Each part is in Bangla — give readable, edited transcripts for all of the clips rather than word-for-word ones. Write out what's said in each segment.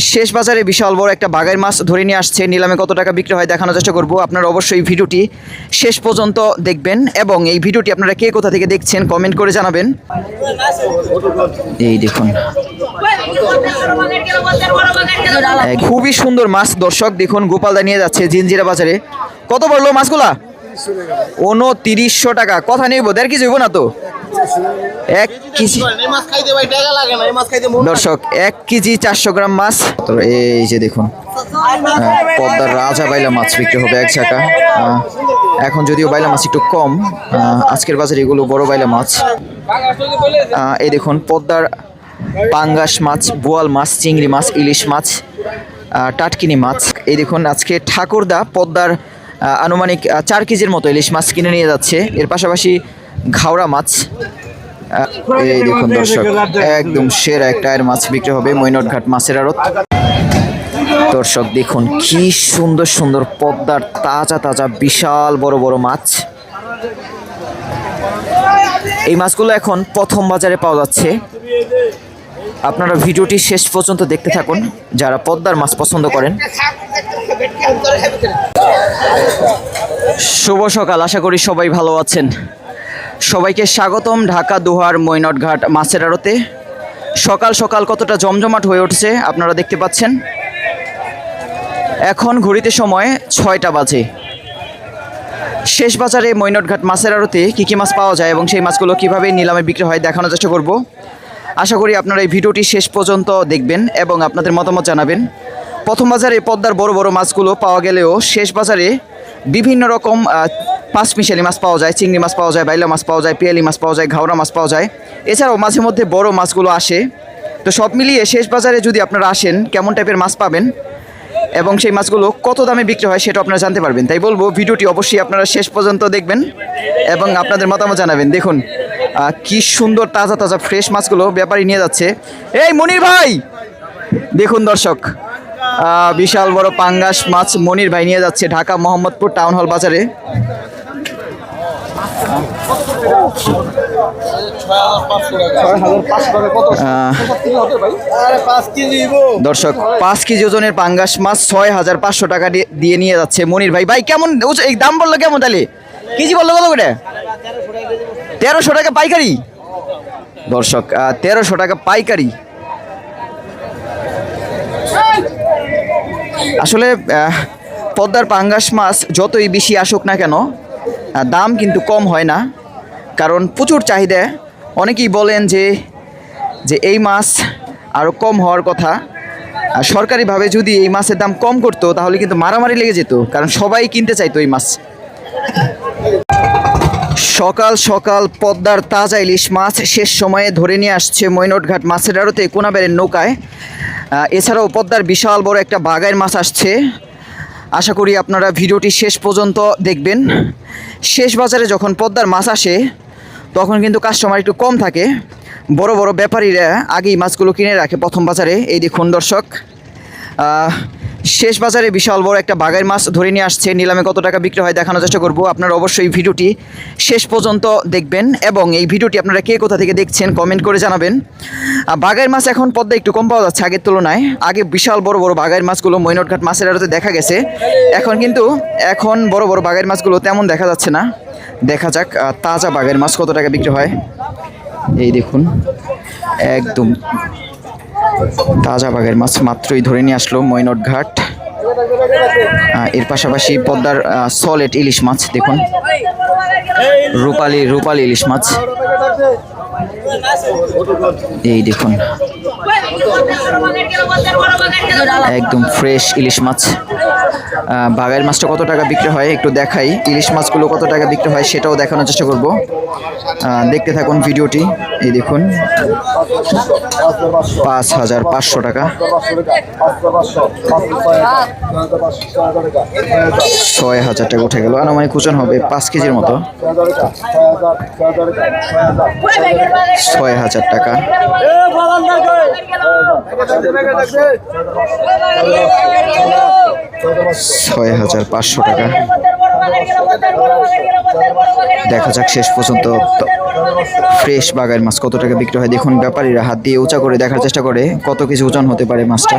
শেষ বাজারে বিশাল বড় একটা বাঘের মাছ ধরে নিয়ে আসছে, নিলামে কত টাকা বিক্রি হয় দেখানোর চেষ্টা করব। আপনারা অবশ্যই ভিডিওটি শেষ পর্যন্ত দেখবেন এবং এই ভিডিওটি আপনারা কে কোথা থেকে দেখছেন কমেন্ট করে জানাবেন। এই দেখুন খুবই সুন্দর মাছ দর্শক, দেখুন গোপালদা নিয়ে যাচ্ছে জিঞ্জিরা বাজারে। কত পড়লো মাছগুলা? 2900 টাকা। কথা নেই 1.5 কেজি হইব না তো? 1 কেজি দর্শক, 1 কেজি 400 গ্রাম মাছ। তো এই যে দেখুন পদ্মার রাজা বাইলা মাছ বিক্রি হবে 1 টাকা। এখন যদিও বাইলা মাছ একটু কম আজকের বাজারে, এগুলো বড় বাইলা মাছ। এই দেখুন পদ্মার পাঙ্গাস মাছ, বোয়াল মাছ, চিংড়ি মাছ, ইলিশ মাছ, টাটকিনি মাছ। এই দেখুন আজকে ঠাকুরদা পদ্মার আনুমানিক 4 কেজির মতো ইলিশ মাছ কিনে নিয়ে যাচ্ছে। এর পাশাপাশি ঘাওড়া মাছ। এই দেখুন দর্শক একদম সেরা একটা মাছ বিক্রি হবে মৈনটঘাট মাছের আড়ত। দর্শক দেখুন কি সুন্দর সুন্দর পদ্মার তাজা তাজা বিশাল বড় বড় মাছ। এই মাছগুলো এখন প্রথম বাজারে পাওয়া যাচ্ছে। আপনারা ভিডিওটি শেষ পর্যন্ত দেখতে থাকুন যারা পদ্মার মাছ পছন্দ করেন। শুভ সকাল, আশা করি সবাই ভালো আছেন। সবাইকে স্বাগতম ঢাকা দোহার মৈনটঘাট মাছের আড়তে। সকাল সকাল কতটা জমজমাট হয়ে উঠছে আপনারা দেখতে পাচ্ছেন। এখন ঘড়িতে সময় 6টা বাজে। শেষ বাজারে মৈনটঘাট মাছের আড়তে কী কী মাছ পাওয়া যায় এবং সেই মাছগুলো কীভাবে নিলামে বিক্রি হয় দেখানোর চেষ্টা করব। আশা করি আপনারা এই ভিডিওটি শেষ পর্যন্ত দেখবেন এবং আপনাদের মতামত জানাবেন। প্রথম বাজারে পদ্মার বড় বড় মাছগুলো পাওয়া গেলেও শেষ বাজারে বিভিন্ন রকম পাঁচমিশালি মাছ পাওয়া যায়, চিংড়ি মাছ পাওয়া যায়, বাইলা মাছ পাওয়া যায়, পিয়ালি মাছ পাওয়া যায়, ঘাওড়া মাছ পাওয়া যায়। এছাড়াও মাঝে মধ্যে বড় মাছগুলো আসে। তো সব মিলিয়ে শেষ বাজারে যদি আপনারা আসেন কেমন টাইপের মাছ পাবেন এবং সেই মাছগুলো কত দামে বিক্রি হয় সেটা আপনারা জানতে পারবেন। তাই বলবো ভিডিওটি অবশ্যই আপনারা শেষ পর্যন্ত দেখবেন এবং আপনাদের মতামত জানাবেন। দেখুন কি সুন্দর তাজা তাজা ফ্রেশ মাছগুলো ব্যাপারী নিয়ে যাচ্ছে। এই মনির ভাই দেখুন দর্শক বিশাল বড় পাঙ্গাস মাছ মনির ভাই নিয়ে যাচ্ছে ঢাকা মোহাম্মদপুর টাউন হল বাজারে। দর্শক 5 কেজি ওজনের পাঙ্গাস মাছ 6500 টাকা দিয়ে নিয়ে যাচ্ছে মনির ভাই। ভাই কেমন এই দাম বললো কেমন তাহলে? কেজি বললো কত করে? 1300 টাকা পাইকারি। দর্শক 1300 টাকা পাইকারি। আসলে পদ্মার পাঙ্গাস মাছ যতই বেশি আসুক না কেন দাম কিন্তু কম হয় না, কারণ প্রচুর চাহিদা। অনেকেই বলেন যে এই মাছ আরও কম হওয়ার কথা। সরকারিভাবে যদি এই মাছের দাম কম করতো তাহলে কিন্তু মারামারি লেগে যেত, কারণ সবাই কিনতে চাইতো এই মাছ। সকাল সকাল পদ্মার তাজা ইলিশ মাছ শেষ সময়ে ধরে নিয়ে আসছে মৈনটঘাট মাছের আড়তে কোনাবেড়ের নৌকায়। এছাড়াও পদ্মার বিশাল বড় একটা বাঘের মাছ আসছে। আশা করি আপনারা ভিডিওটি শেষ পর্যন্ত দেখবেন। শেষ বাজারে যখন পদ্মার মাছ আসে তখন কিন্তু কাস্টমার একটু কম থাকে। বড় বড় ব্যাপারীরা আগেই মাছগুলো কিনে রাখে প্রথম বাজারে। এই দেখুন দর্শক শেষ বাজারে বিশাল বড় একটা বাঘের মাছ ধরে নিয়ে আসছে, নিলামে কত টাকা বিক্রি হয় দেখানোর চেষ্টা করব। আপনারা অবশ্যই ভিডিওটি শেষ পর্যন্ত দেখবেন এবং এই ভিডিওটি আপনারা কে কোথা থেকে দেখছেন কমেন্ট করে জানাবেন। বাঘের মাছ এখন পদ্মা একটু কম পাওয়া যাচ্ছে আগের তুলনায়। আগে বিশাল বড় বড় বাঘের মাছগুলো মৈনটঘাট মাছের আড়তে দেখা গেছে, এখন বড় বড় বাঘের মাছগুলো তেমন দেখা যাচ্ছে না। দেখা যাক তাজা বাঘের মাছ কত টাকা বিক্রি হয়। এই দেখুন একদম তাজা বাঘের মাছ মাত্রই ধরে নিয়ে আসলো মৈনটঘাট। এর পাশাপাশি পদ্মার সলেট ইলিশ মাছ দেখুন, রূপালি ইলিশ মাছ। এই দেখুন একদম ফ্রেশ ইলিশ মাছ। বাঘের মাছটা কত টাকা বিক্রি হয় একটু দেখাই, ইলিশ মাছগুলো কত টাকা বিক্রি হয় সেটাও দেখানোর চেষ্টা করব। দেখতে থাকুন ভিডিওটি। এই দেখুন 5500 টাকা, 6000 টাকা উঠে গেল। আনুমানিক ওজন হবে 5 কেজির মতো। 6000 টাকা। 6500 টাকা। দেখা যাক শেষ পর্যন্ত ফ্রেশ বাঘের মাছ কত টাকা বিক্রি হয়। দেখুন ব্যাপারীরা হাত দিয়ে উঁচা করে দেখার চেষ্টা করে কত কেজি ওজন হতে পারে মাছটা।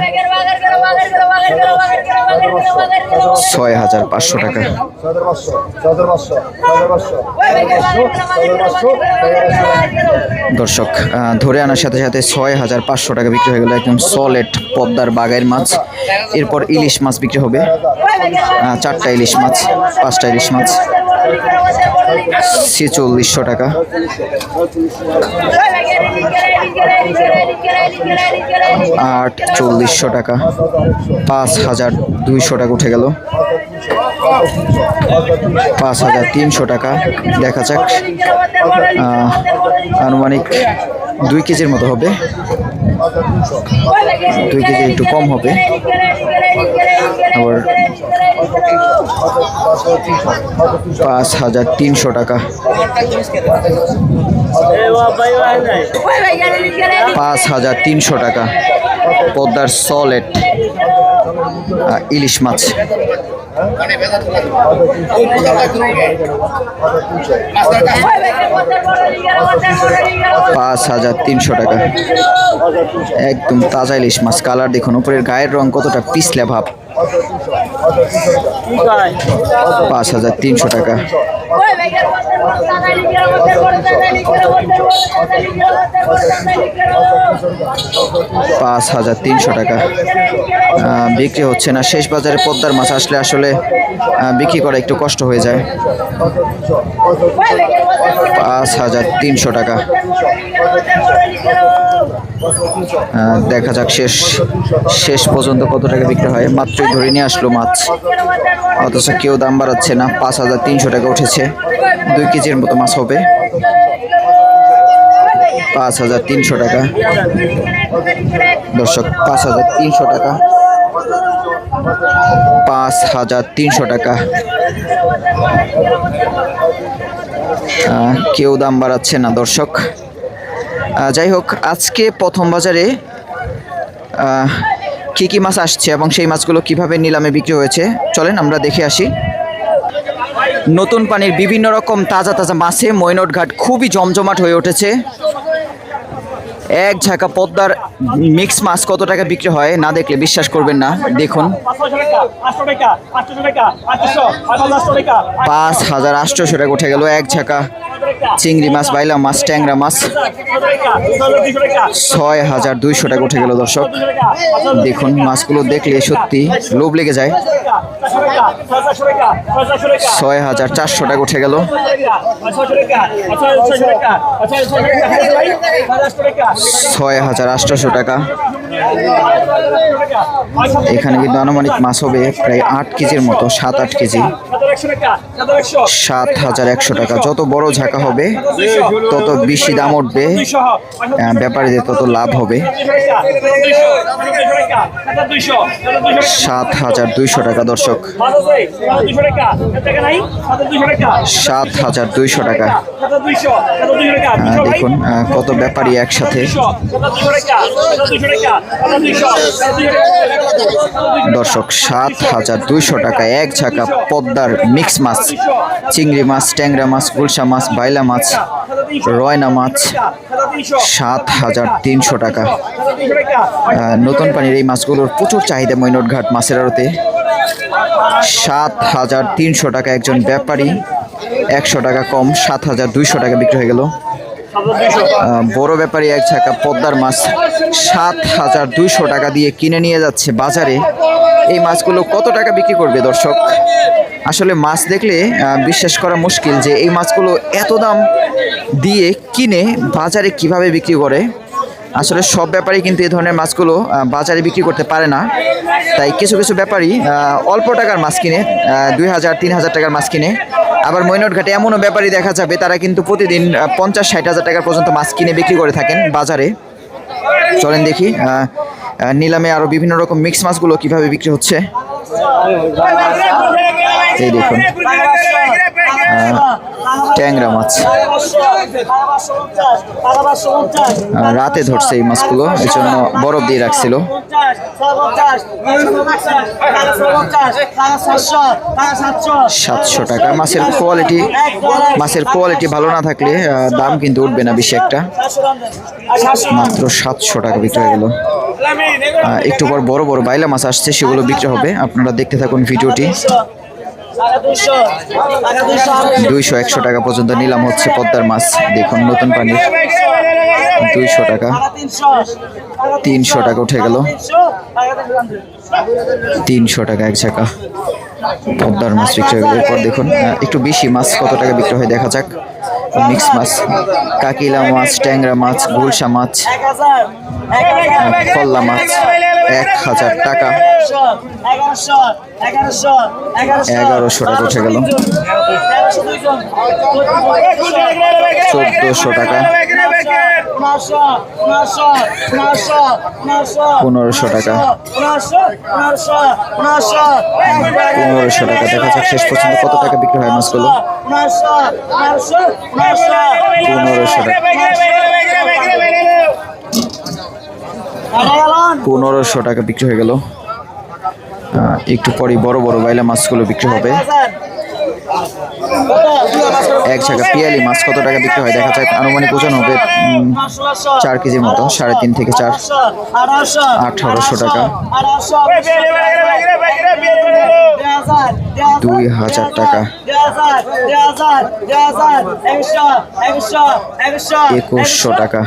6,500 টাকা। দর্শক ধরে আনার সাথে সাথে 6,500 টাকা বিক্রি হয়ে গেল একদম সলিড পদ্মার বাগাইয়ের মাছ। এরপর ইলিশ মাছ বিক্রি হবে, 4টা ইলিশ মাছ, 5টা ইলিশ মাছ, 4600 টাকা। 4800 টাকা, 5200 টাকা উঠে গেল, 5300 টাকা। দেখা যাক, আনুমানিক 2 কেজির মতো হবে, 2 কেজি একটু কম হবে। আবার 5300 টাকা, 5300 টাকা পদ্মার সলিড ইলিশ মাছ। 5300 টাকা একদম তাজা ইলিশ মাছ। কালার দেখুন, উপরের গায়ের রং কতটা পিছলে ভাব। 5300 টাকা। 5300 টাকা বিক্রি হচ্ছে না। শেষ বাজারে পদ্মার মাছ আসলে আসলে বিক্রি করা একটু কষ্ট হয়ে যায়। 5300 টাকা। দেখা যাক শেষ পর্যন্ত কত টাকা বিক্রি হয়। মাত্রই ধরে নিয়ে আসলো মাছ, অথচ কেউ দাম বাড়াচ্ছে না। 5300 টাকা উঠেছে, 2 কেজির মতো মাছ হবে। 5300 টাকা দর্শক, 5300 টাকা, 5300 টাকা। কেউ দাম বাড়াচ্ছে না দর্শক। যাই হোক, আজকে প্রথম বাজারে কি কি মাছ আসছে এবং সেই মাছগুলো কিভাবে নিলামে বিক্রি হয়েছে চলেন আমরা দেখে আসি। নতুন পানির বিভিন্ন রকম তাজা তাজা মাছে মৈনট ঘাট খুবই জমজমাট হয়ে উঠেছে। এক ঝাঁকা পদ্মার মিক্স মাছ কত টাকা বিক্রি হয় না দেখলে বিশ্বাস করবেন না। দেখুন, 5800 টাকা উঠে গেল এক ঝাঁকা চিংড়ি মাছ, বাইলা মাছ, ট্যাংরা মাছ। 6200 টাকা উঠে গেল দর্শক। দেখুন, মাছগুলো দেখলে সত্যি লোভ লেগে যায়। 6400 টাকা উঠে গেল। 6800 টাকা। এখানে কিন্তু আনুমানিক মাছ হবে প্রায় 8 কেজির মতো, 7-8 কেজি। 7100 টাকা। যত বড় ঝাঁকা হবে তত বেশি দাম উঠবে, ব্যাপারীদের তত লাভ হবে। 7200 টাকা দর্শক, 7200 টাকা। দেখুন কত ব্যাপারী একসাথে। দর্শক 7200 টাকা এক ঝাঁকা পদ্মার মিক্স মাছ, চিংড়ি মাছ, ট্যাংরা মাছ, গুলশা মাছ, বাইলা মাছ, রয়না মাছ। 7300 টাকা। নতুন পানির এই মাছগুলোর প্রচুর চাহিদা মৈনট ঘাট মাছের আড়তে। 7300 টাকা একজন ব্যাপারী, 100 টাকা কম, 7200 টাকা বিক্রি হয়ে গেল। বড় ব্যাপারী এক ঝাঁকা পদ্মার মাছ 7200 টাকা দিয়ে কিনে নিয়ে যাচ্ছে বাজারে। এই মাছগুলো কত টাকা বিক্রি করবে দর্শক? আসলে মাছ দেখলে বিশ্বাস করা মুশকিল যে এই মাছগুলো এত দাম দিয়ে কিনে বাজারে কিভাবে বিক্রি করে। আসলে সব ব্যাপারী কিন্তু এই ধরনের মাছগুলো বাজারে বিক্রি করতে পারে না। তাই কিছু কিছু ব্যাপারী অল্প টাকার মাছ কিনে, 2000-3000 টাকার মাছ কিনে। আবার মৈনট ঘাটে এমনও ব্যাপারী দেখা যাবে তারা কিন্তু প্রতিদিন 50-60 হাজার টাকা পর্যন্ত মাছ কিনে বিক্রি করে থাকেন বাজারে। চলেন দেখি নিলামে আরও বিভিন্ন রকম মিক্স মাছগুলো কিভাবে বিক্রি হচ্ছে। এই দেখুন, ট্যাংরা মাছ রাতে ধরছে এই মাছগুলো, এই জন্য বরফ দিয়ে রাখছিল। 700 টাকা। মাছের কোয়ালিটি ভালো না থাকলে দাম কিন্তু উঠবে না বেশি একটা। মাত্র 700 টাকা বিক্রি হয়ে গেল। একটু পর বড় বড় বাইলা মাছ আসছে, সেগুলো বিক্রি হবে। আপনারা দেখতে থাকুন ভিডিওটি। 200-100 টাকা পর্যন্ত নিলাম হচ্ছে পদ্মার মাছ। দেখুন নতুন পানি 200 টাকা, 300 টাকা উঠে গেল, 300 টাকা এক ঝাঁকা পদ্মার মাছ বিক্রি হয়ে গেল। এরপর দেখুন একটু বেশি মাছ কত টাকা বিক্রি হয় দেখা যাক। মিক্স মাছ, কাকিলা মাছ, ট্যাংরা মাছ, গুলশা মাছ, কল্লা মাছ 1000 টাকা, 1100 টাকা উঠে গেল, 1400 টাকা, 1500 টাকা, 1500 টাকা। দেখা যাক শেষ পর্যন্ত কত টাকা বিক্রি হয় মাছগুলো। 1500 টাকা, 1500 টাকা বিক্রি হয়ে গেল। একটু পরে বড় বড় বাইলা মাছগুলো বিক্রি হবে। এক ঝাঁকা পিয়ালি মাছ কত টাকা বিক্রি হয় দেখা যাক। আনুমানিক ওজন হবে 4 কেজির মতো, 3.5 থেকে 4, 1800 টাকা, 2000 টাকা, 2100 টাকা।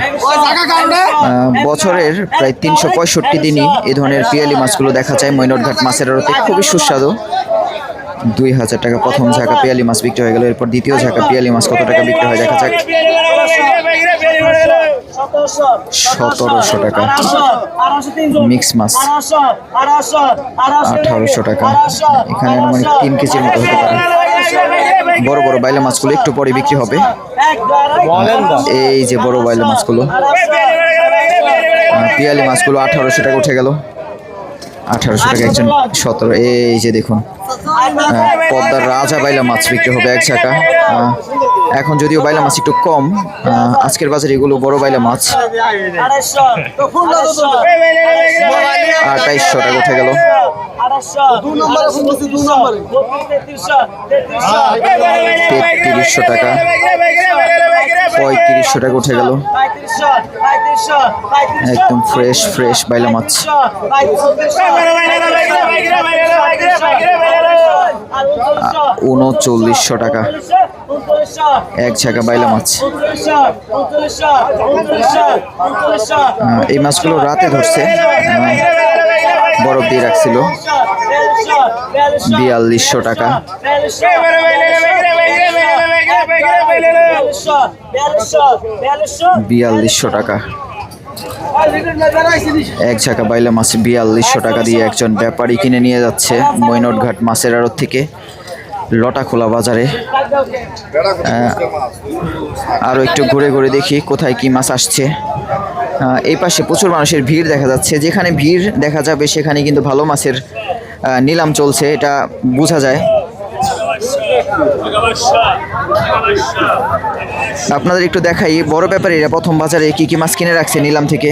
বছরের প্রায় 365 দিনই এই ধরনের পিয়ালি মাছগুলো দেখা যায় মৈনটঘাট মাছের আড়তে। খুবই সুস্বাদু। 2000 টাকা প্রথম ঝাঁকা পিয়ালি মাছ বিক্রি হয়ে গেল। এরপর দ্বিতীয় ঝাঁকা পিয়ালি মাছ কত টাকা বিক্রি হয় দেখা যাক। 1700 টাকা, মিক্স মাছ 1800 টাকা। এখানে মানে 3 কেজির মতো হতে পারে। বড় বড় বাইলা মাছগুলো একটু পরে বিক্রি হবে। এই যে বড় বাইলা মাছগুলো, পিয়ালি মাছগুলো 1800 টাকা উঠে গেল, 1800 টাকা একজন। 17, এই যে দেখুন পদ্মার রাজা বাইলা মাছ বিক্রি হবে এক ঝাঁকা। এখন যদিও বাইলা মাছ একটু কম, আজকের বাজারে এগুলো বড় বাইলা মাছ। 2800 টাকা উঠে গেল, 3300 টাকা, 3500 টাকা উঠে গেল। একদম ফ্রেশ ফ্রেশ বাইলা মাছ। 3900 টাকা এক ঝাঁকা বাইলা মাছ। এই মাছগুলো রাতে ধরছে, বরফ দিয়ে রাখছিল। 4200 টাকা, 4200 টাকা এক ঝাঁকা বাইলা মাছ। 4200 টাকা দিয়ে একজন ব্যাপারী কিনে নিয়ে যাচ্ছে মৈনটঘাট মাছের আড়ত থেকে লটাখোলা বাজারে। আরও একটু ঘুরে ঘুরে দেখি কোথায় কি মাছ আসছে। এই পাশে প্রচুর মানুষের ভিড় দেখা যাচ্ছে। যেখানে ভিড় দেখা যাবে সেখানে কিন্তু ভালো মাছের নিলাম চলছে, এটা বোঝা যায়। আপনাদের একটু দেখাই বড় ব্যাপারীরা প্রথম বাজারে কি কি মাছ কিনে রাখছে নিলাম থেকে।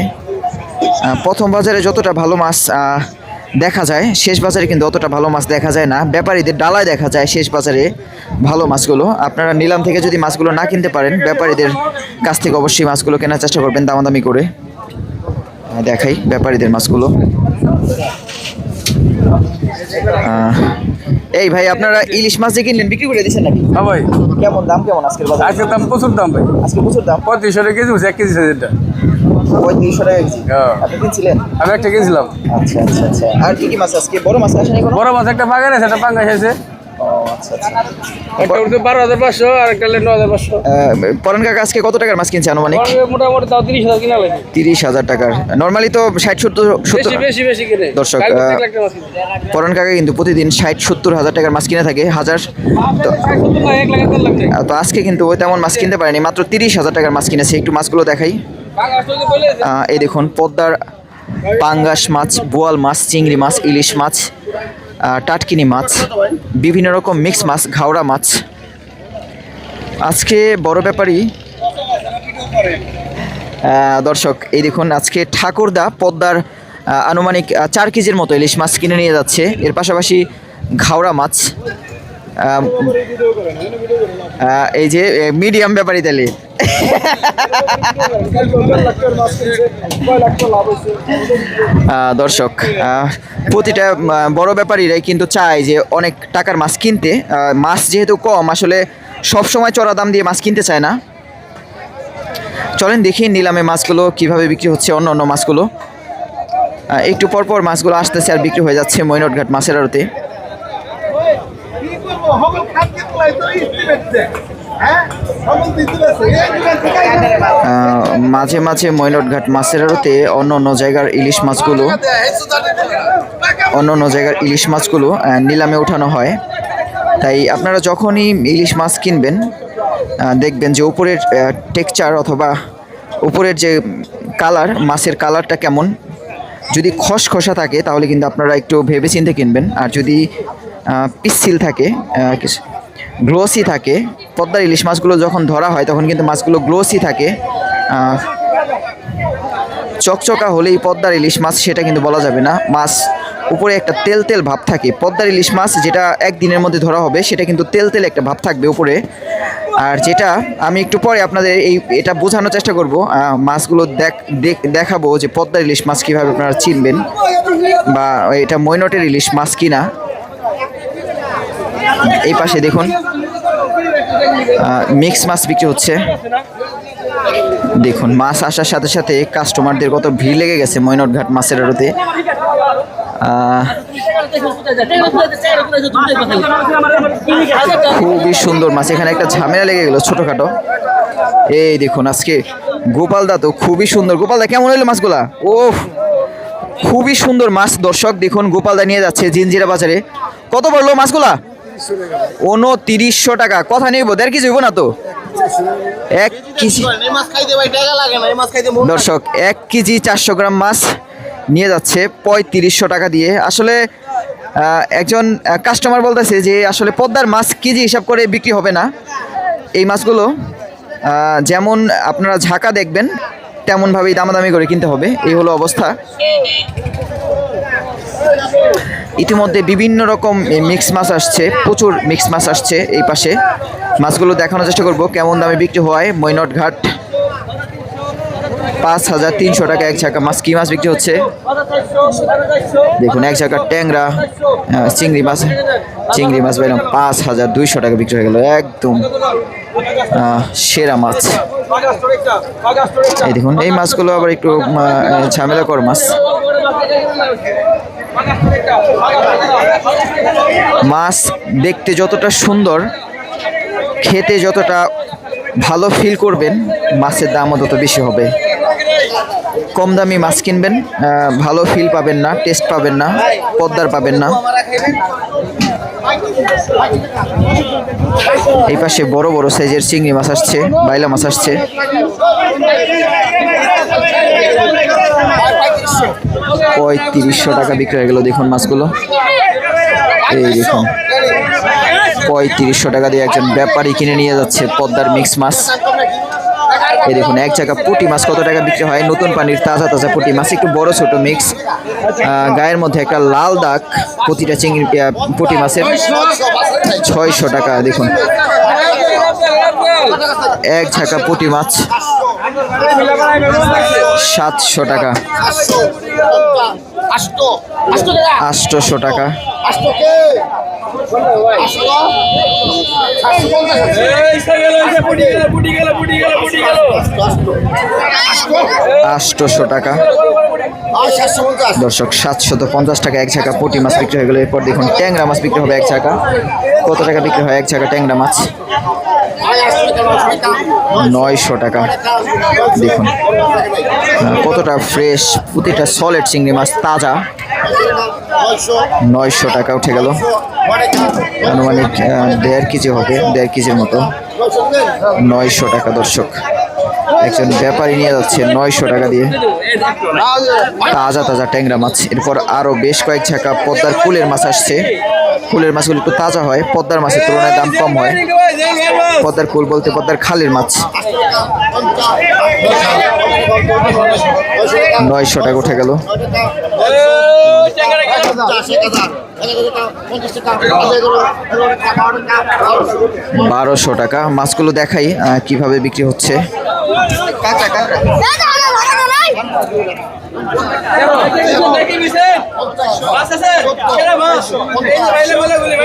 প্রথম বাজারে যতটা ভালো মাছ দেখা যায়, শেষ বাজারে কিন্তু অতটা ভালো মাছ দেখা যায় না। ব্যাপারীদের ডালায় দেখা যায় শেষ বাজারে ভালো মাছগুলো। আপনারা নিলাম থেকে যদি মাছগুলো না কিনতে পারেন, ব্যাপারীদের কাছ থেকে অবশ্যই মাছগুলো কেনার চেষ্টা করবেন দামাদামি করে। দেখাই ব্যাপারীদের মাছগুলো। এই ভাই, আপনারা ইলিশ মাছ যে কিনলেন বিক্রি করে দিচ্ছেন নাকি? হ্যাঁ ভাই। কেমন দাম, কেমন আজকের বাজারে? আজকের দাম প্রচুর দাম ভাই। আজকে প্রচুর দাম। 3500 টাকা কেজি, 1 কেজি সাইজেরটা 3500 টাকা কেজি। হ্যাঁ। আপনি কিনছিলেন? আমি একটা কিনছিলাম। আচ্ছা আচ্ছা আচ্ছা। আর কি কি মাছ আজকে? বড় মাছ আসেনি কোনো? বড় মাছ একটা পাঙ্গাস আছে, একটা পাঙ্গাস আছে। ও আচ্ছা আচ্ছা। একটা উঠতে 12500 আর একটা 9500। পরান কাকা আজকে কত টাকার মাছ কিনছে আনুমানিক? মোটামুটি তাও 30000 কিনা লাগে। 30,000 টাকার। নরমালি তো 60-70 বেশি কিনে দর্শক, কালকে 1 লাখ টাকা মাছ কিনে। পরান কাকা কিন্তু প্রতিদিন 60-70 হাজার টাকার মাছ কিনে থাকে। হাজার তো 1 লাখ 1.5 লাখ টাকা। তো আজকে কিন্তু ওই তেমন মাছ কিনতে পারেনি, মাত্র 30,000 টাকার মাছ কিনেছে। একটু মাছগুলো দেখাই। পাঙ্গাস তো বলে এই দেখুন পদ্মার পাঙ্গাস মাছ, বোয়াল মাছ, চিংড়ি মাছ, ইলিশ মাছ, টাটকিনি মাছ, বিভিন্ন রকম মিক্স মাছ, ঘাওড়া মাছ। আজকে বড় ব্যাপারী দর্শক এই দেখুন আজকে ঠাকুরদা পদ্মার আনুমানিক 4 কেজির মতো ইলিশ মাছ কিনে নিয়ে যাচ্ছে। এর পাশাপাশি ঘাওড়া মাছ এই যে মিডিয়াম ব্যাপারী তাহলে দর্শক প্রতিটা বড় ব্যাপারীরাই কিন্তু চায় যে অনেক টাকার মাছ কিনতে। মাছ যেহেতু কম, আসলে সব সময় চড়া দাম দিয়ে মাছ কিনতে চায় না। চলেন দেখি নিলামে মাছগুলো কিভাবে বিক্রি হচ্ছে, অন্য অন্য মাছগুলো। একটু পর পর মাছগুলো আসতেছে আর বিক্রি হয়ে যাচ্ছে মৈনটঘাট মাছের আড়তে। মাঝে মাঝে মৈনটঘাট মাছের আড়তে অন্য অন্য জায়গার ইলিশ মাছগুলো নিলামে উঠানো হয়। তাই আপনারা যখনই ইলিশ মাছ কিনবেন দেখবেন যে উপরের টেক্সচার অথবা উপরের যে কালার, মাছের কালারটা কেমন। যদি খসখসা থাকে তাহলে কিন্তু আপনারা একটু ভেবেচিন্তে কিনবেন। আর যদি পিচ্ছিল থাকে, গ্লোসি থাকে, পদ্মার ইলিশ মাছগুলো যখন ধরা হয় তখন কিন্তু মাছগুলো গ্লোসি থাকে। চকচকা হলেই পদ্মার ইলিশ মাছ সেটা কিন্তু বলা যাবে না। মাছ উপরে একটা তেল তেল ভাব থাকে। পদ্মার ইলিশ মাছ যেটা একদিনের মধ্যে ধরা হবে সেটা কিন্তু তেল তেল একটা ভাব থাকবে উপরে। আর যেটা আমি একটু পরে আপনাদের এটা বোঝানোর চেষ্টা করব, মাছগুলো দেখাবো যে পদ্মার ইলিশ মাছ কীভাবে আপনারা চিনবেন বা এটা মৈনটের ইলিশ মাছ কিনা। এই পাশে দেখুন মিক্স মাছ বিক্রি হচ্ছে। দেখুন মাছ আসার সাথে সাথে কাস্টমারদের কত ভিড় লেগে গেছে মৈনটঘাট মাছের আড়তে। খুবই সুন্দর মাছ। এখানে একটা ঝামেলা লেগে গেল ছোটখাটো। এই দেখুন আজকে গোপালদা তো খুবই সুন্দর। গোপালদা কেমন হইলো মাছগুলা? ও খুবই সুন্দর মাছ। দর্শক দেখুন গোপালদা নিয়ে যাচ্ছে জিঞ্জিরা বাজারে। কত পড়লো মাছগুলা? 2900 টাকা। কথা নেইব, 1.5 কেজি হইব না তো? 1 কেজি দর্শক 1 কেজি 400 গ্রাম মাছ নিয়ে যাচ্ছে 3500 টাকা দিয়ে। আসলে একজন কাস্টমার বলতেছে যে আসলে পদ্মার মাছ কেজি হিসাব করে বিক্রি হবে না। এই মাছগুলো যেমন আপনারা ঝাঁকা দেখবেন তেমনভাবেই দামাদামি করে কিনতে হবে। এই হলো অবস্থা। ইতিমধ্যে বিভিন্ন রকম মিক্স মাছ আসছে, প্রচুর মিক্স মাছ আসছে। এই পাশে মাছগুলো দেখানোর চেষ্টা করব কেমন দামে বিক্রি হয়। মৈনটঘাট 5300 টাকা এক ঝাঁকা মাছ। কি মাছ বিক্রি হচ্ছে দেখুন। এক ঝাঁকা ট্যাংরা, চিংড়ি মাছ পাইলাম 5200 টাকা বিক্রি হয়ে গেল। একদম সেরা মাছ। এই দেখুন এই মাছগুলো আবার একটু ঝামেলাকর মাছ। মাছ দেখতে যতটা সুন্দর, খেতে যতটা ভালো ফিল করবেন, মাছের দামও তত বেশি হবে। কম দামি মাছ কিনবেন, ভালো ফিল পাবেন না, টেস্ট পাবেন না, পদ্মার পাবেন না। এই পাশে বড় বড় সাইজের চিংড়ি মাছ আসছে, বাইলা মাছ আসছে। 3500 টাকা বিক্রি হয়ে গেল। দেখুন মাছগুলো, এই দেখুন 3500 টাকা দিয়ে একজন ব্যাপারী কিনে নিয়ে যাচ্ছে পদ্মার মিক্স মাছ। এই দেখুন এক জায়গা পুঁটি মাছ কত টাকা বিক্রি হয়। নতুন পানির তাজা তাজা পুঁটি মাছ, একটু বড় ছোট মিক্স, গায়ের মধ্যে একটা লাল দাগ। প্রতিটা চিংড়ি পুঁটি মাছের 600 টাকা। দেখুন এক ঝাঁকা পুঁটি মাছ 700 টাকা, 800 টাকা, 800 টাকা। দর্শক 750 টাকা এক ঝাঁকা পুঁটি মাছ বিক্রি হয়ে গেল। এরপর দেখুন ট্যাংরা মাছ বিক্রি হবে এক ঝাঁকা। কত টাকা বিক্রি হয় এক ঝাঁকা ট্যাংরা মাছ? 900 টাকা। দেখুন কতটা ফ্রেশ, প্রতিটা সলিড চিংড়ি মাছ তাজা। 900 টাকা উঠে গেল। আনুমানিক 1.5 কেজি হবে, 1.5 কেজির মতো। 900 টাকা। দর্শক একজন ব্যাপারী নিয়ে যাচ্ছে 900 টাকা দিয়ে তাজা তাজা ট্যাংরা মাছ। এরপর আরো বেশ কয়েক ঝাঁকা পদ্মার কুলের মাছ আসছে। কুলের মাছগুলো একটু তাজা হয়, পদ্মার মাছের তুলনায় দাম কম হয়। পদ্মার কুল বলতে পদ্মার খালের মাছ। 900 টাকা উঠে গেল। 1200 টাকা। মাছগুলো দেখাই কিভাবে বিক্রি হচ্ছে।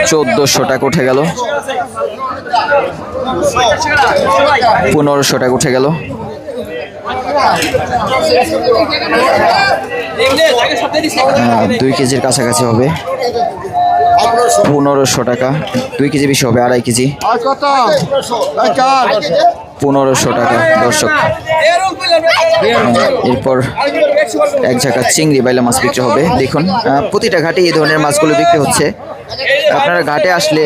1400 টাকা উঠে গেল। 1500 টাকা উঠে গেল। 2 কেজির কাছাকাছি হবে। 1500 টাকা। 2 কেজি বেশি হবে, 2.5 কেজি। 1500 টাকা দর্শক। এরপর এক ঝাঁকা চিংড়ি বাইলা মাছ বিক্রি হবে। দেখুন প্রতিটা ঘাটে এই ধরনের মাছগুলো বিক্রি হচ্ছে। আপনারা ঘাটে আসলে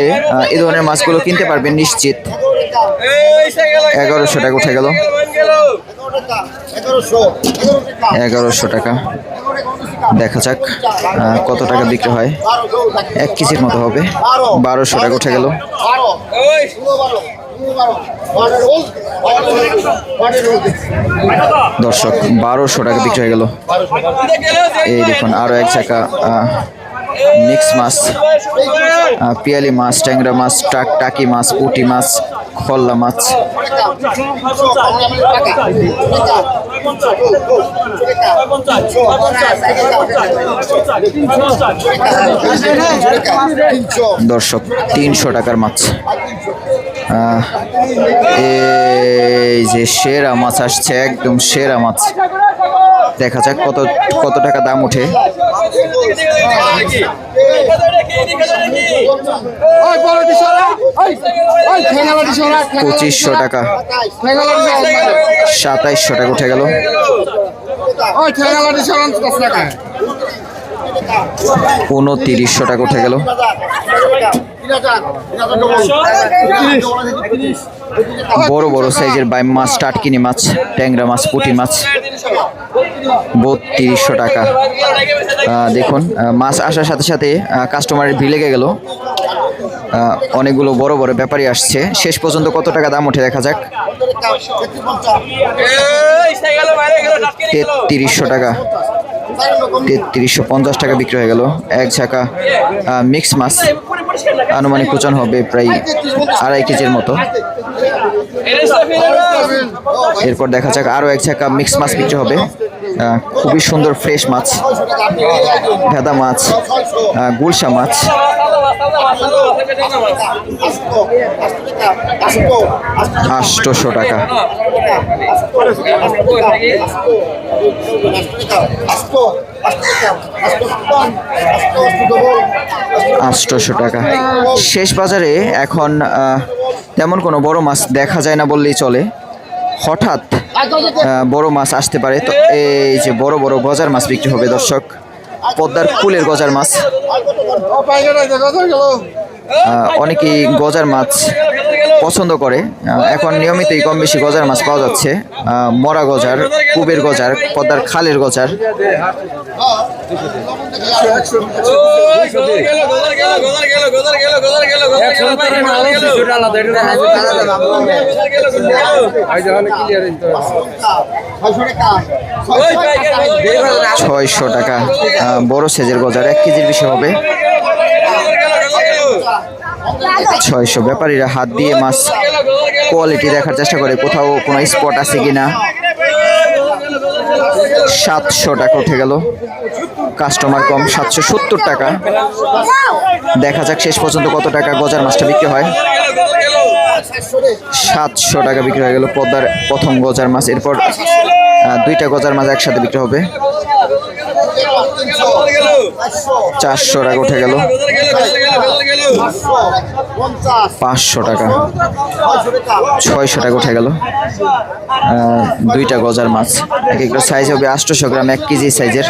এই ধরনের মাছগুলো কিনতে পারবেন নিশ্চিত। 1100 টাকা উঠে গেল। 1100 টাকা। দেখা যাক কত টাকা বিক্রি হয়। 1 কেজির মতো হবে। 1200 টাকা উঠে গেল। দর্শক 1200 টাকা বিক্রি হয়ে গেল। এই দেখুন আরো এক ঝাঁকা মিক্স মাছ, পিয়ালি মাছ, ট্যাংরা মাছ, টাকি মাছ, পুঁটি মাছ, খল্লা মাছ। দর্শক 300 টাকার মাছ। এই যে সেরা মাছ আসছে, একদম সেরা মাছ। দেখা যাক কত টাকা দাম ওঠে। 2500 টাকা। 2700 টাকা উঠে গেল। 2900 টাকা উঠে গেল। বড় বড় সাইজের বাইম মাছ, টাটকিনি মাছ, ট্যাংরা মাছ, পুঁটি মাছ 3200 টাকা। দেখুন মাছ আসার সাথে সাথে কাস্টমারের ভিড় লেগে গেল। অনেকগুলো বড় বড় ব্যাপারী আসছে। শেষ পর্যন্ত কত টাকা দাম ওঠে দেখা যাক। 3300 টাকা। 3350 টাকা বিক্রি হয়ে গেল। এক ঝাঁকা মিক্স মাছ, আনুমানিক ওজন হবে প্রায় 2.5 কেজির মতো। এরপর দেখা যাক আরো এক ঝাঁকা মিক্স মাছ বিক্রি হবে। খুবই সুন্দর ফ্রেশ মাছ, ভেদা মাছ, গুলশা মাছ। 800 টাকা। 800 টাকা। শেষ বাজারে এখন তেমন কোনো বড় মাছ দেখা যায় না বললেই চলে। হঠাৎ বড় মাছ আসতে পারে। তো এই যে বড় বড় গজার মাছ বিক্রি হবে দর্শক। পদ্মার কুলের গজার মাছ। অনেকেই গজার মাছ পছন্দ করে। এখন নিয়মিতই কম বেশি গজার মাছ পাওয়া যাচ্ছে। মরা গজার, কুবের গজার, পদ্মার খালের গজার। $600 টাকা। বড় সাইজের গজার 1 কেজির বেশি হবে। 600। ব্যাপারীরা হাত দিয়ে মাছ কোয়ালিটি দেখার চেষ্টা করে কোথাও কোনো স্পট আছে কিনা। 700 টাকা উঠে গেল। কাস্টমার কম। 770 টাকা। দেখা যাক শেষ পর্যন্ত কত টাকা গজার মাছটা বিক্রি হয়। 700 টাকা বিক্রি হয়ে গেল পদ্মার প্রথম গজার মাছ। এরপর 2টা গজার মাছ একসাথে বিক্রি হবে। 400 টাকা উঠে গেল। 500 টাকা। 600 টাকা উঠে গেল। 2টা গজার মাছ। এক একটা সাইজ হবে 800 গ্রাম, 1 কেজি সাইজের।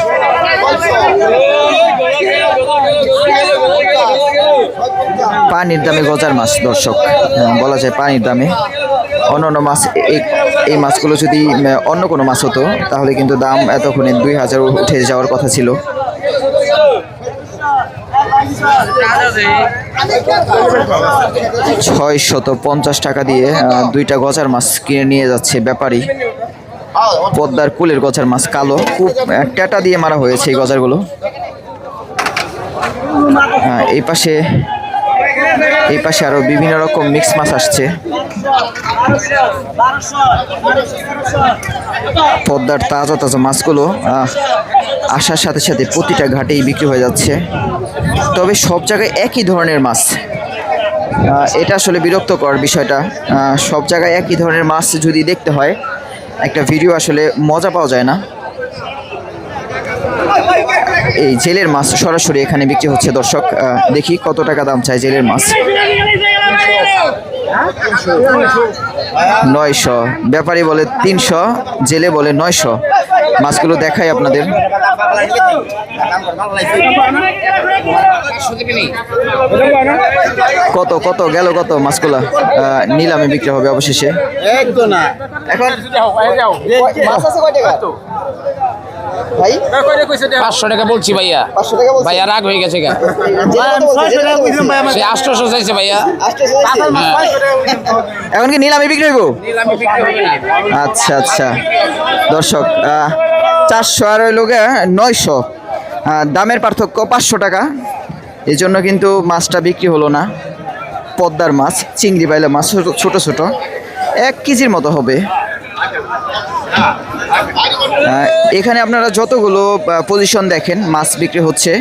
পানির দামে গজার মাছ দর্শক, বলা যায় পানির দামে। অন্যান্য মাছ এই মাছগুলো যদি অন্য কোনো মাছ হতো তাহলে কিন্তু দাম এতক্ষণে 2000 উঠে যাওয়ার কথা ছিল। 650 টাকা দিয়ে দুইটা গজার মাছ কিনে নিয়ে যাচ্ছে ব্যাপারী। পদ্মার কুলের গজার মাছ, কালো, খুব ট্যাটা দিয়ে মারা হয়েছে এই গজারগুলো। এই পাশে আরো বিভিন্ন রকম মিক্স মাছ আসছে। পদ্মার তাজা তাজা মাছগুলো আসার সাথে সাথে প্রতিটা ঘাটেই বিক্রি হয়ে যাচ্ছে। তবে সব জায়গায় একই ধরনের মাছ, এটা আসলে বিরক্তকর বিষয়টা। সব জায়গায় একই ধরনের মাছ যদি দেখতে হয়, একটা ভিডিও আসলে মজা পাওয়া যায় না। এই জেলের মাছ সরাসরি এখানে বিক্রি হচ্ছে দর্শক। দেখি কত টাকা দাম চাই জেলের মাছ। 900, ব্যাপারী বলে 300, জেলে বলে 900। মাছগুলো দেখাই আপনাদের। কত কত গেল, কত মাছগুলা নিলামে বিক্রি হবে অবশেষে। এখন মাছ আছে কয় টাকা ভাই? 500 টাকা বলছি ভাইয়া। 500 টাকা বলছেন? ভাইয়া রাগ হয়ে গেছে গা। সে 800 চাইছে ভাইয়া। এখন কি নিলামে বিক্রি হইব? আচ্ছা আচ্ছা দর্শক, 400 আর ওই লোকে 900, দামের পার্থক্য 500 টাকা। এই জন্য কিন্তু মাছটা বিক্রি হলো না। পদ্মার মাছ, চিংড়ি বাইলা মাছ, ছোট ছোট 1 কেজির মতো হবে। এখানে আপনারা যতগুলো পজিশন দেখেন মাছ বিক্রি হচ্ছে,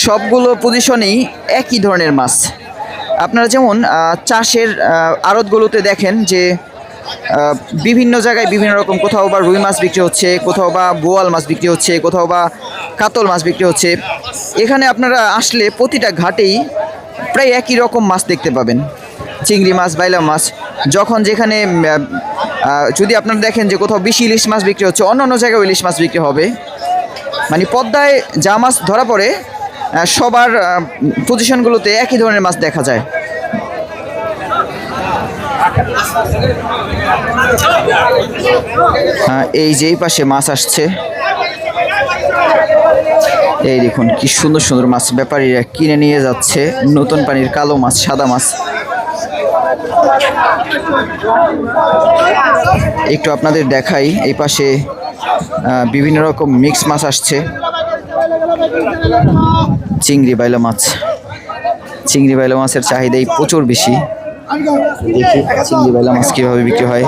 সবগুলো পজিশনেই একই ধরনের মাছ। আপনারা যেমন চাষের আড়তগুলোতে দেখেন যে বিভিন্ন জায়গায় বিভিন্ন রকম, কোথাও বা রুই মাছ বিক্রি হচ্ছে, কোথাও বা বোয়াল মাছ বিক্রি হচ্ছে, কোথাও বা কাতল মাছ বিক্রি হচ্ছে। এখানে আপনারা আসলে প্রতিটা ঘাটেই প্রায় একই রকম মাছ দেখতে পাবেন। চিংড়ি মাছ, বাইলা মাছ, যখন যেখানে যদি আপনারা দেখেন যে কোথাও বেশি ইলিশ মাছ বিক্রি হচ্ছে, অন্য অন্য জায়গায় ইলিশ মাছ বিক্রি হবে। মানে পদ্মায় যা মাছ ধরা পড়ে সবার পজিশনগুলোতে একই ধরনের মাছ দেখা যায়। এই যে এই পাশে মাছ আসছে, এই দেখুন কি সুন্দর সুন্দর মাছ ব্যাপারীরা কিনে নিয়ে যাচ্ছে। নতুন পানির কালো মাছ, সাদা মাছ। একটু আপনাদের দেখাই, এই পাশে বিভিন্ন রকম মিক্স মাছ আসছে। চিংড়ি বাইলা মাছ, চিংড়ি বাইলা মাছের চাহিদাই প্রচুর বেশি। দেখি চিংড়ি বাইলা মাছ কীভাবে বিক্রি হয়।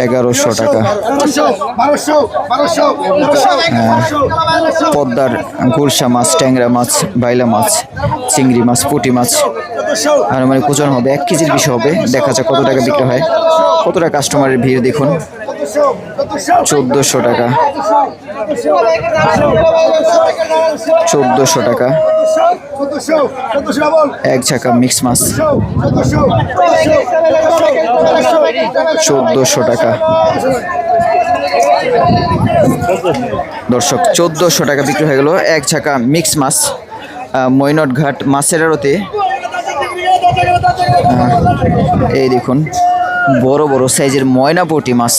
1100 টাকা। পদ্মার গুলশা মাছ, ট্যাংরা মাছ, বাইলা মাছ, চিংড়ি মাছ, পুঁটি মাছ আর মানে ওজন হবে 1 কেজির বেশি হবে। দেখা যাক কত টাকা বিক্রি হয়। কতটা কাস্টমারের ভিড় দেখুন। 1400 টাকা, 1400 টাকা। 1 ঝাঁকা মিক্স মাছ 1400 টাকা। দর্শক 1400 টাকা বিক্রি হয়ে গেল 1 ঝাঁকা মিক্স মাছ মৈনট ঘাট মাছের আড়তে। এই দেখুন বড় বড় সাইজের ময়না পুঁটি মাছ।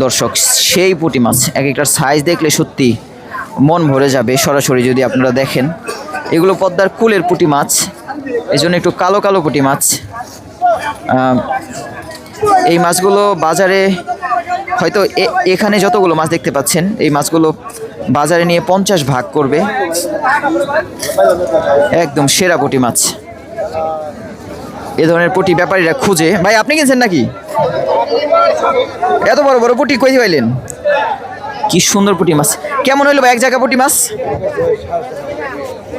দর্শক সেই পুঁটি মাছ, এক একটার সাইজ দেখলে সত্যি মন ভরে যাবে সরাসরি যদি আপনারা দেখেন। এগুলো পদ্মার কুলের পুঁটি মাছ, এই জন্য একটু কালো কালো পুঁটি মাছ। এই মাছগুলো বাজারে হয়তো এখানে যতগুলো মাছ দেখতে পাচ্ছেন, এই মাছগুলো বাজারে নিয়ে 50 ভাগ করবে। একদম সেরা পুঁটি মাছ। এ ধরনের পুঁটি ব্যাপারীরা খুঁজে। ভাই আপনি কিনছেন নাকি? এত বড় বড় পুঁটি কই পাইলেন? কি সুন্দর পুঁটি মাছ। কেমন হইলো ভাই 1 জায়গা পুঁটি মাছ?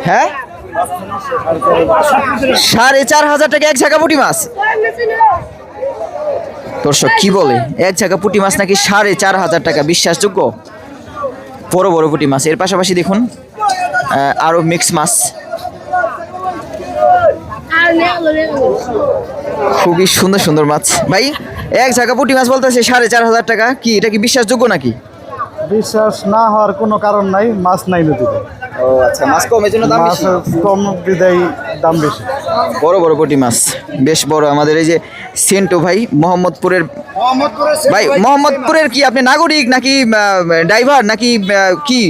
হ্যাঁ 4500 টাকা 1 জায়গা পুঁটি মাছ। দর্শক কি বলে, 1 জায়গা পুঁটি মাছ নাকি 4500 টাকা? বিশ্বাসযোগ্য? বড় বড় পুঁটি মাছ। এর পাশাপাশি দেখুন আরো মিক্স মাছ, খুবই সুন্দর সুন্দর মাছ। ভাই 1 জায়গা পুঁটি মাছ বলতেছে 4500 টাকা, কি এটা কি বিশ্বাসযোগ্য নাকি? বিশ্বাস না হওয়ার কোনো কারণ নাই, মাছ নাই নদীতে। ও আচ্ছা, মাছ কম, এই জন্য দাম বেশি। কম বিদায় দাম বেশি। বড় বড় পুঁটি মাছ, বেশ বড়। আমাদের এই যে সেন্টু ভাই মোহাম্মদপুরের, ভাই মোহাম্মদপুরের কি আপনি নাগরিক নাকি ড্রাইভার নাকি কি?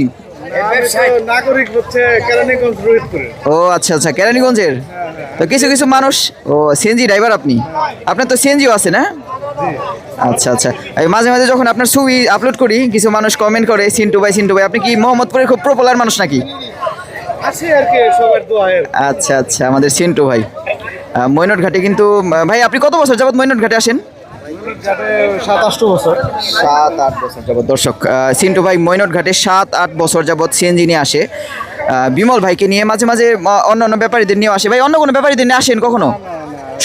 নাগরিক হচ্ছে কেরানীগঞ্জ রোহিতপুরে। ও আচ্ছা আচ্ছা, কেরানীগঞ্জের। তো কিছু কিছু মানুষ, ও সিএনজি ড্রাইভার আপনি? আপনার তো সিএনজিও আছে না? আচ্ছা আচ্ছা। এই মাঝে মাঝে যখন আপনার ছবি আপলোড করি কিছু মানুষ কমেন্ট করে সিন্টু ভাই সিন্টু ভাই, আপনি কি মোহাম্মদপুরের খুব পপুলার মানুষ নাকি? আছে আর কি, সবার দোয়ায়। আচ্ছা আচ্ছা, আমাদের সিন্টু ভাই মৈনট ঘাটে কিন্তু ভাই আপনি কত বছর যাবত মৈনট ঘাটে আসেন? 27 বছর। 7-8 বছর যাবত। দর্শক, সিন্টু ভাই মৈনট ঘাটে 7-8 বছর যাবত সিএনজি নিয়ে আসে। বিমল ভাইকে নিয়ে মাঝে মাঝে অন্য অন্য ব্যাপারীদের নিয়ে আসে। ভাই অন্য কোনো ব্যাপারীদের নিয়ে আসেন কখনো?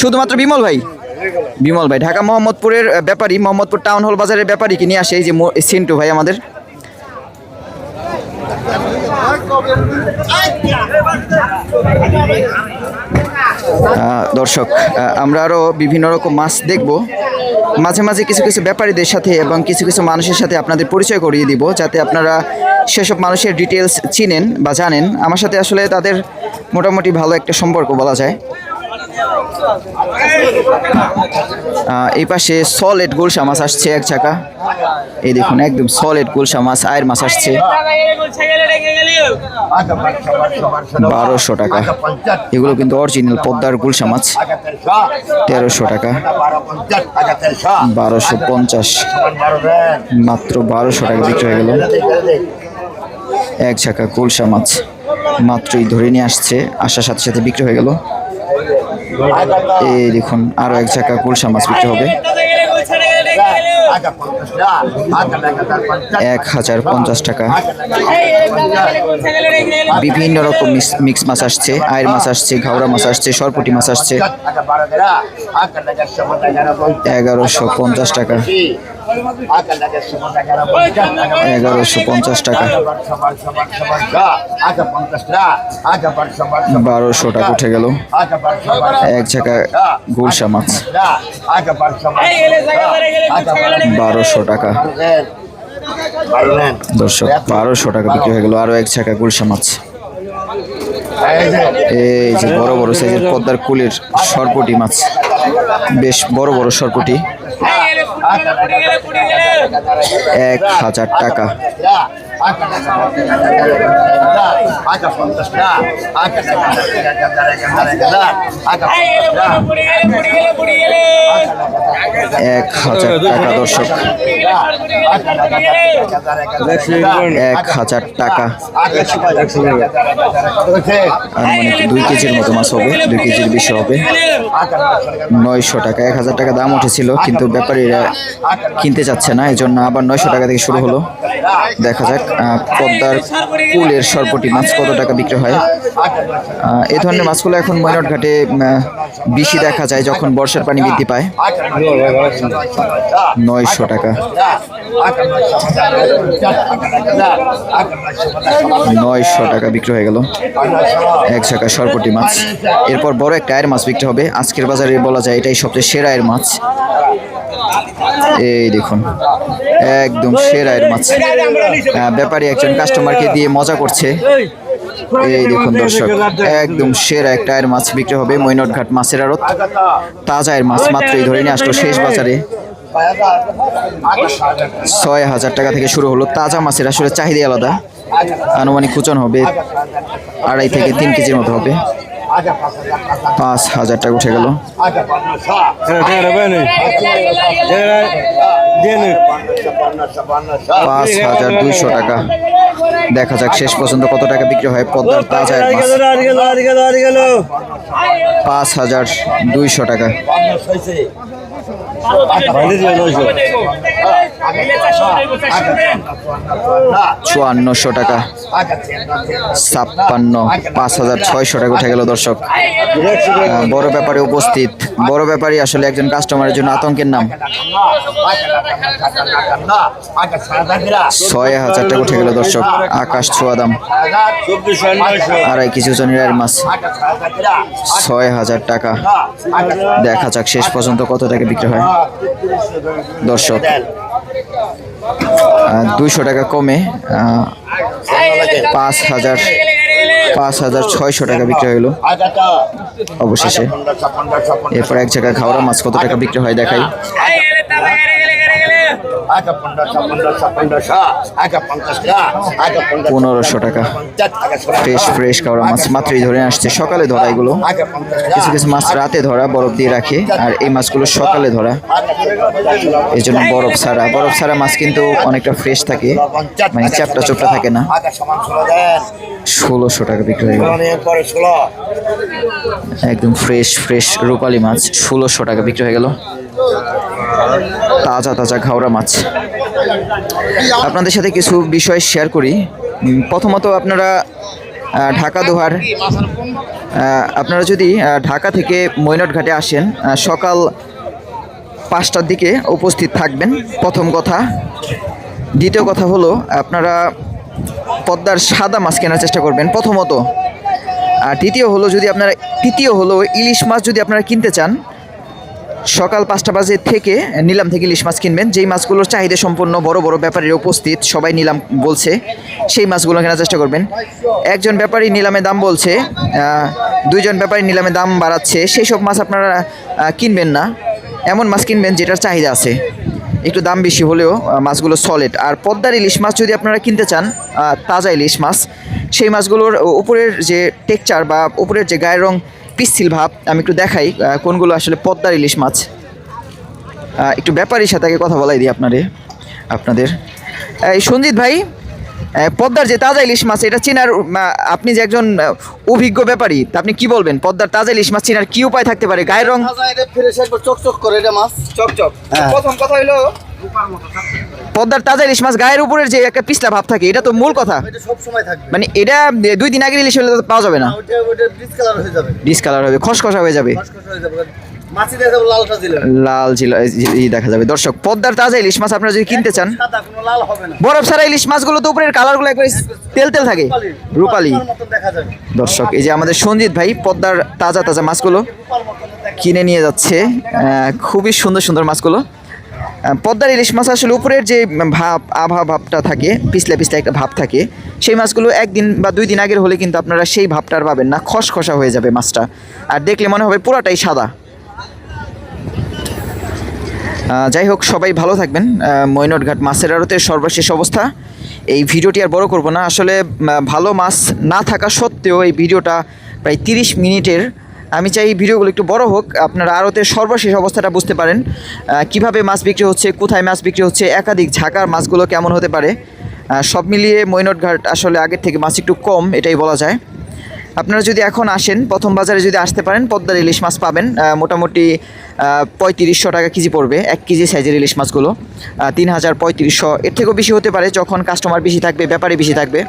শুধুমাত্র বিমল ভাই? বিমল ভাই ঢাকা মোহাম্মদপুরের ব্যাপারী, মোহাম্মদপুর টাউন হল বাজারের ব্যাপারীকে নিয়ে আসে এই যে সিন্টু ভাই আমাদের। দর্শক, আমরা আরও বিভিন্ন রকম মাছ দেখব। মাঝে মাঝে কিছু কিছু ব্যাপারীদের সাথে এবং কিছু কিছু মানুষের সাথে আপনাদের পরিচয় করিয়ে দিব, যাতে আপনারা সেসব মানুষের ডিটেলস চিনেন বা জানেন। আমার সাথে আসলে তাদের মোটামুটি ভালো একটা সম্পর্ক বলা যায়। এই পাশে সলিড গুলশা মাছ আসছে 1 চাকা। এই দেখুন একদম সলিড গুলশা মাছ, আয়ের মাছ আসছে 1200 টাকা। এগুলো কিন্তু অরিজিনাল পদ্মার গুলশা মাছ। 1300 টাকা, 1250, মাত্র 1200 টাকা বিক্রি হয়ে গেল। 1 চাকা গুলশা মাছ মাত্রই ধরে নিয়ে আসছে, আসার সাথে সাথে বিক্রি হয়ে গেল। এই দেখুন আরো 1 চাকা গুলশা মাছ বিক্রি হবে 1050 টাকা। বিভিন্ন রকম মিক্স মাছ আসছে, আয়ের মাছ আসছে, ঘাওড়া মাছ আসছে, সরপুটি মাছ আসছে 1150 টাকা, 1150 টাকা, 1200 টাকা উঠে গেল 1 চাকা গুলশা মাছ 1200 টাকা। দর্শক 1200 টাকা বিক্রি হয়ে গেল আরো 1 চাকা গুলশা মাছ। এই যে বড় বড় সাইজের পদ্মার কুলের সরপুটি মাছ, বেশ বড় বড় সরপুটি 1000 টাকা। দর্শক 1000 টাকা। আনুমানিক 2 কেজির মতো মাছ হবে, 2 কেজির বেশি হবে। 900 টাকা, 1000 টাকা দাম উঠেছিল কিন্তু ব্যাপারীরা কিনতে চাচ্ছে না, এই জন্য আবার 900 টাকা থেকে শুরু হলো। দেখা যাক পদ্মার কুলের সরপুটি মাছ কত টাকা বিক্রি হয়। এই ধরনের মাছগুলো এখন মৈনট ঘাটে বেশি দেখা যায় যখন বর্ষার পানি বৃদ্ধি পায়। 900 টাকা, 900 টাকা বিক্রি হয়ে গেল 1 চাকা সরপুটি মাছ। এরপর বড় একটা আয়ের মাছ বিক্রি হবে। আজকের বাজারে বলা যায় এটাই সবচেয়ে সেরা আয়ের মাছ। এই দেখুন একদম সেরা আয়ের মাছ। ব্যাপারী একজন কাস্টমারকে দিয়ে মজা করছে। এই দেখুন দর্শক একদম সেরা একটা আয়ের মাছ বিক্রি হবে মৈনট ঘাট মাছের আড়ত। তাজা আয়ের মাছ মাত্রই ধরে নিয়ে আসলো শেষ বাজারে। 6000 টাকা থেকে শুরু হলো। তাজা মাছের আসলে চাহিদা আলাদা। আনুমানিক ওজন হবে 2.5 থেকে 3 কেজির মতো হবে। 5000 টাকা উঠে গেল। 5200 টাকা। দেখা যাক শেষ পর্যন্ত কত টাকা বিক্রি হয় পদ্মার তাজা মাছ। 5200 টাকা। 5400 টাকা। 56, 5600 টাকা উঠে গেল দর্শক। বড় ব্যাপারে উপস্থিত। বড় ব্যাপারী আসলে একজন কাস্টমারের জন্য আতঙ্কের নাম। 6000 টাকা উঠে গেল দর্শক। আকাশ ছোঁয়া দাম। 2.5 কেজি ওজনের মাছ 6000 টাকা। দেখা যাক শেষ পর্যন্ত কত টাকা বিক্রি হয় দর্শক। 200 টাকা কমে 5000 5,600 টাকা বিক্রি হলো অবশেষে। এরপর এক জায়গায় ঘাওড়া মাছ কত টাকা বিক্রি হয় দেখাই। 1,500 টাকা ফ্রেশ ঘাওড়া মাছ, মাত্রই ধরে আসছে, সকালে ধরা এগুলো। কিছু কিছু মাছ রাতে ধরা, বরফ দিয়ে রাখে, আর এই মাছগুলো সকালে ধরা, এই জন্য বরফ ছাড়া মাছ কিন্তু অনেকটা ফ্রেশ থাকে, মানে চ্যাপটা চোপটা থাকে না। 1,600 টাকা বিক্রি হয়ে গেল, একদম ফ্রেশ রূপালী মাছ 1,600 টাকা বিক্রি হয়ে গেল। তাজা ঘাওড়া মাছ। আপনাদের সাথে কিছু বিষয় শেয়ার করি। প্রথমত আপনারা ঢাকা দোহার, আপনারা যদি ঢাকা থেকে মৈনট ঘাটে আসেন সকাল 5টার দিকে উপস্থিত থাকবেন, প্রথম কথা। দ্বিতীয় কথা হলো আপনারা পদ্মার সাদা মাছ কেনার চেষ্টা করবেন প্রথমত। আর তৃতীয় হলো ইলিশ মাছ যদি আপনারা কিনতে চান, সকাল 5টা বাজে থেকে নিলাম থেকে ইলিশ মাছ কিনবেন। যেই মাছগুলোর চাহিদা সম্পন্ন বড় ব্যাপারীরা উপস্থিত, সবাই নিলাম বলছে, সেই মাছগুলো কেনার চেষ্টা করবেন। একজন ব্যাপারী নিলামে দাম বলছে, 2জন ব্যাপারী নিলামে দাম বাড়াচ্ছে, সেই সব মাছ আপনারা কিনবেন না। এমন মাছ কিনবেন যেটার চাহিদা আছে, একটু দাম বেশি হলেও মাছগুলো সলিড। আর পদ্মার ইলিশ মাছ যদি আপনারা কিনতে চান, তাজা ইলিশ মাছ, সেই মাছগুলোর উপরের যে টেক্সচার বা উপরের যে গায়ের রং পিচ্ছিল ভাব, আমি একটু দেখাই কোনগুলো আসলে পদ্মার ইলিশ মাছ। একটু ব্যাপারীর সাথে আগে কথা বলাই দিই আপনাদের। এই সঞ্জিত ভাই, পদ্মার যে তাজা ইলিশ মাছ, এটা চেনার, আপনি যে একজন অভিজ্ঞ ব্যাপারী, তা আপনি কি বলবেন? পদ্মার তাজা ইলিশ মাছ চেনার কি উপায় থাকতে পারে? গায়ের রং চকচক করে এটা মাছ, চকচক। প্রথম কথা হলো পদ্মার তাজা ইলিশ মাছ গায়ের উপরের যে একটা পিছলা ভাব থাকে, এটা তো মূল কথা। এটা সব সময় থাকবে, মানে এটা 2 দিন আগে ইলিশ হলে তো পাওয়া যাবে না, ওটা ডিসকালার হয়ে যাবে, ডিসকালার হবে, খসখসা হয়ে যাবে, খসখসে হয়ে যাবে, মাছি দেখা যাবে লালটা দিলে, লাল দেখা যাবে। দর্শক, পদ্মার তাজা ইলিশ মাছ আপনারা যদি কিনতে চান, সাদা কোনো লাল হবে না, বরফ ছাড়া ইলিশ মাছগুলো তো উপরের কালারগুলো একবার তেল থাকে, রূপালী। মতন দেখা যাবে। দর্শক, এই যে আমাদের সঞ্জিত ভাই পদ্মার তাজা মাছগুলো কিনে নিয়ে যাচ্ছে, খুবই সুন্দর মাছগুলো। পদ্মার ইলিশ মাছ আসলে উপরের যে ভাবটা থাকে, পিছলে একটা ভাব থাকে, সেই মাছগুলো 1 দিন বা 2 দিন আগের হলে কিন্তু আপনারা সেই ভাবটা আর পাবেন না, খসখসা হয়ে যাবে মাছটা, আর দেখলে মনে হবে পুরাটাই সাদা। যাই হোক, সবাই ভালো থাকবেন। মৈনট ঘাট মাছের আড়তের সর্বশেষ অবস্থা। এই ভিডিওটি আর বড় করব না, আসলে ভালো মাছ না থাকা সত্ত্বেও এই ভিডিওটা প্রায় 30 মিনিটের। আমি চাই এই ভিডিওগুলো একটু বড় হোক, আপনারা আড়তের সর্বশেষ অবস্থাটা বুঝতে পারেন, কিভাবে মাছ বিক্রি হচ্ছে, কোথায় মাছ বিক্রি হচ্ছে, একাধিক ঝাঁকার মাছগুলো কেমন হতে পারে। সব মিলিয়ে মৈনট ঘাট আসলে আগের থেকে মাছ একটু কম, এটাই বলা যায়। আপনারা যদি এখন আসেন, প্রথম বাজারে যদি আসতে পারেন, পদ্মার ইলিশ মাছ পাবেন মোটামুটি 3500 টাকা কেজি পড়বে 1 কেজি সাইজের ইলিশ মাছগুলো, 3000-3500, এর থেকেও বেশি হতে পারে যখন কাস্টমার বেশি থাকবে, ব্যাপারী বেশি থাকবে।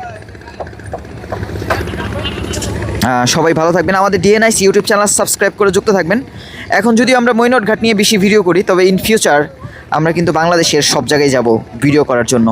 সবাই ভালো থাকবেন, আমাদের ডিএনআইস ইউটিউব চ্যানেল সাবস্ক্রাইব করে যুক্ত থাকবেন। এখন যদি আমরা মৈনট ঘাট নিয়ে বেশি ভিডিও করি, তবে ইন ফিউচার আমরা কিন্তু বাংলাদেশের সব জায়গায় যাব ভিডিও করার জন্য।